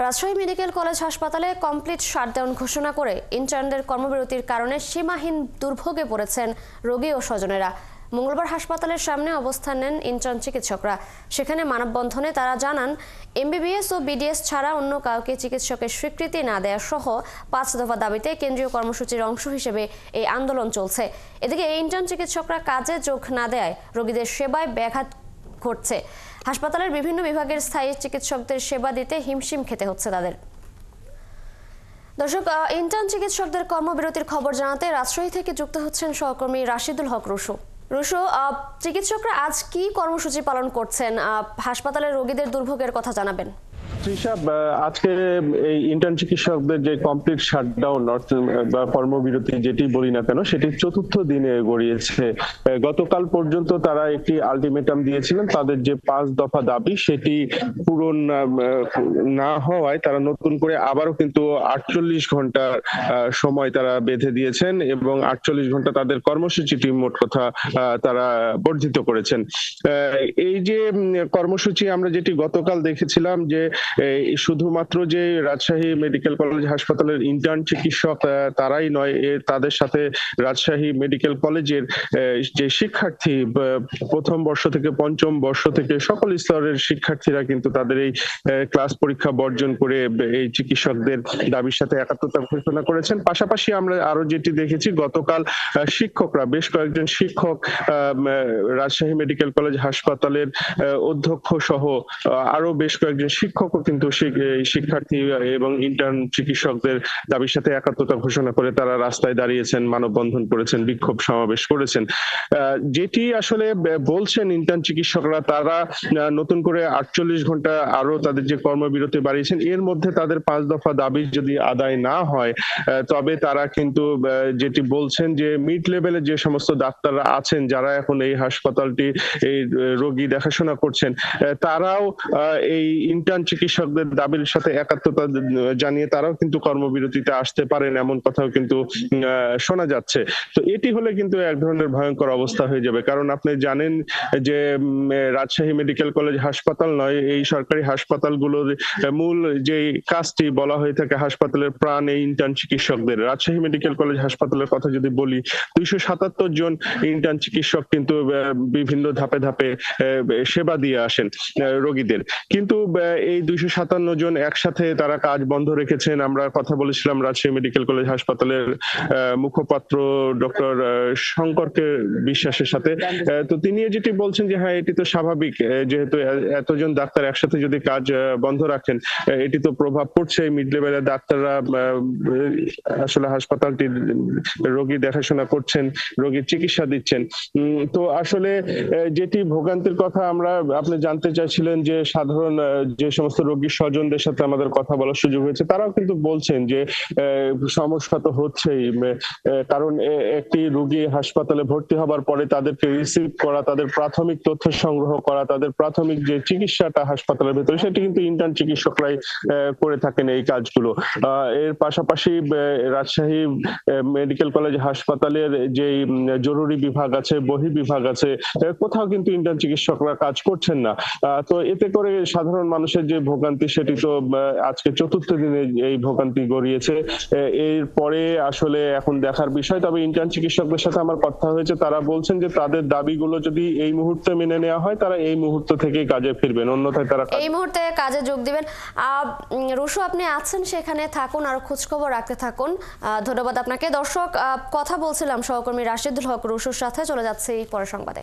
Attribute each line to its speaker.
Speaker 1: Rajshahi medical college হাসপাতালে complete shutdown ঘোষণা করে ইন্টার্নদের কর্মবিরতির কারণে সীমাহীন দুর্ভোগে পড়েছেন রোগী ও স্বজনেরা। মঙ্গলবার হাসপাতালের সামনে অবস্থান নেন ইন্টার্ন চিকিৎসকরা। সেখানে মানববন্ধনে তারা জানান, এমবিবিএস ও বিডিএস ছাড়া অন্য কাউকে চিকিৎসকের স্বীকৃতি না দেওয়া সহ 5 দফা দাবিতে কেন্দ্রীয় কর্মসূচির অংশ হিসেবে এই আন্দোলন চলছে। এদিকে ইন্টার্ন চিকিৎসকরা কাজে যোগ না দেওয়ায় রোগীদের সেবায় ব্যাঘাত ঘটছে। হাসপাতালের বিভিন্ন বিভাগের স্থায়ী চিকিৎসকদের সেবা দিতে হিমশিম খেতে হচ্ছে তাদের। দর্শক, ইন্টার্ন চিকিৎসকদের কর্মবিরতির খবর জানাতে রাজশাহী থেকে যুক্ত হচ্ছেন সহকর্মী রাশিদুল হক রুশু। চিকিৎসকরা আজ কি কর্মসূচি পালন করছেন? হাসপাতালের রোগীদের দুর্ভোগের কথা জানাবেন।
Speaker 2: আজকে এই ইন্টার্ন চিকিৎসকদের যে কমপ্লিট শাটডাউন বা কর্মবিরতি যেটি বলি না কেন, সেটি চতুর্থ দিনে গড়িয়েছে। গতকাল পর্যন্ত তারা একটি আলটিমেটাম দিয়েছিলেন, তাদের যে 5 দফা দাবি সেটি পূরণ না হওয়ায় তারা নতুন করে আবারও কিন্তু 48 ঘন্টা সময় তারা বেঁধে দিয়েছেন এবং 48 ঘন্টা তাদের কর্মসূচিটি মোট কথা তারা বর্ধিত করেছেন। এই যে কর্মসূচি আমরা যেটি গতকাল দেখেছিলাম, যে শুধুমাত্র যে রাজশাহী মেডিকেল কলেজ হাসপাতালের ইন্টার্ন চিকিৎসক তারাই নয়, তাদের সাথে রাজশাহী মেডিকেল কলেজের যে শিক্ষার্থী, প্রথম বর্ষ থেকে পঞ্চম বর্ষ থেকে সকল স্তরের শিক্ষার্থীরা কিন্তু তাদের এই ক্লাস পরীক্ষা বর্জন করে এই চিকিৎসকদের দাবির সাথে একাত্মতা ঘোষণা করেছেন। পাশাপাশি আমরা আরো যেটি দেখেছি, গতকাল শিক্ষকরা, বেশ কয়েকজন শিক্ষক, রাজশাহী মেডিকেল কলেজ হাসপাতালের অধ্যক্ষ সহ আরো বেশ কয়েকজন শিক্ষক কিন্তু শিক্ষার্থী এবং ইন্টার্ন চিকিৎসকদের দাবির সাথে একাত্মতা ঘোষণা করে তারা রাস্তায় দাঁড়িয়েছেন, মানববন্ধন করেছেন, বিক্ষোভ সমাবেশ করেছেন। যেটি আসলে বলছেন ইন্টার্ন চিকিৎসকরা, তারা নতুন করে 48 ঘন্টা আরো তাদের যে কর্মবিরতি বাড়িয়েছেন, এর মধ্যে তাদের 5 দফা দাবি যদি আদায় না হয় তবে তারা কিন্তু যেটি বলছেন যে মিড লেভেলে যে সমস্ত ডাক্তাররা আছেন, যারা এখন এই হাসপাতালটি এই রোগী দেখাশোনা করছেন, তারাও এই ইন্টার্ন চিকিৎসকদের দাবির সাথে একাত্মতা জানিয়ে তারাও কিন্তু কর্মবিরতিতে আসতে পারেন, এমন কথাও কিন্তু শোনা যাচ্ছে। তো এটি হলে কিন্তু এক ধরনের ভয়ঙ্কর অবস্থা হয়ে যাবে, কারণ আপনি জানেন যে রাজশাহী মেডিকেল কলেজ হাসপাতাল নয়, এই সরকারি হাসপাতালগুলোর মূল যে কাজটি বলা হয়ে থাকে হাসপাতালের প্রাণ এই ইন্টার্ন চিকিৎসকদের। রাজশাহী মেডিকেল কলেজ হাসপাতালের কথা যদি বলি, 277 জন ইন্টার্ন চিকিৎসক কিন্তু বিভিন্ন ধাপে ধাপে সেবা দিয়ে আসেন রোগীদের, কিন্তু এই 257 জন একসাথে তারা কাজ বন্ধ রেখেছেন। আমরা কথা বলেছিলাম রাজশাহী মেডিকেল কলেজ হাসপাতালের মুখপাত্র ডক্টর শঙ্করকে বিশ্বাসের সাথে, তো তিনি যেটি বলছেন যে হ্যাঁ, এটি তো স্বাভাবিক, যেহেতু এতজন ডাক্তার একসাথে যদি কাজ বন্ধ রাখেন, এটি তো প্রভাব পড়ছে। মিড লেভেলের ডাক্তাররা আসলে হাসপাতালটির রোগী দেখাশোনা করছেন, রোগীর চিকিৎসা দিচ্ছেন। তো আসলে যেটি ভোগান্তির কথা আপনি জানতে চাইছিলেন, যে সাধারণ যে সমস্ত রোগীর স্বজনদের সাথে আমাদের কথা বলার সুযোগ হয়েছে, তারাও কিন্তু বলছেন যে সমস্যা তো হচ্ছেই, কারণ একটি রোগী হাসপাতালে ভর্তি হবার পরে তাদেরকে রিসিভ করা, তাদের প্রাথমিক তথ্য সংগ্রহ করা, তাদের প্রাথমিক যে চিকিৎসাটা হাসপাতালের ভেতরে, সেটি কিন্তু ইন্টার্ন চিকিৎসকরাই করে থাকেন এই কাজগুলো। এর পাশাপাশি রাজশাহী মেডিকেল কলেজ হাসপাতালের যে জরুরি বিভাগ আছে, বহি বিভাগ আছে, কোথাও কিন্তু ইন্টার্ন চিকিৎসকরা কাজ করছেন না। তো এতে করে সাধারণ মানুষের যে ভোগান্তি, সেটি তো আজকে চতুর্থ দিনে এই ভোগান্তি গড়িয়েছে। এরপরে আসলে এখন দেখার বিষয়। তবে ইন্টার্ন চিকিৎসকদের সাথে আমার কথা হয়েছে, তারা বলছেন যে তাদের দাবিগুলো যদি এই মুহূর্তে মেনে নেওয়া হয়, তারা এই মুহূর্ত থেকেই কাজে ফিরবেন, অন্যথায় তারা
Speaker 1: এই মুহূর্তে কাজে যোগ দিবেন। রুশু, আপনি আছেন সেখানে থাকুন, আর খোঁজ খবর রাখতে থাকুন। ধন্যবাদ আপনাকে। দর্শক, কথা বলছিলাম সহকর্মী রাশিদুল হক রুশুর সাথে। চলে যাচ্ছে এই পরের সংবাদে।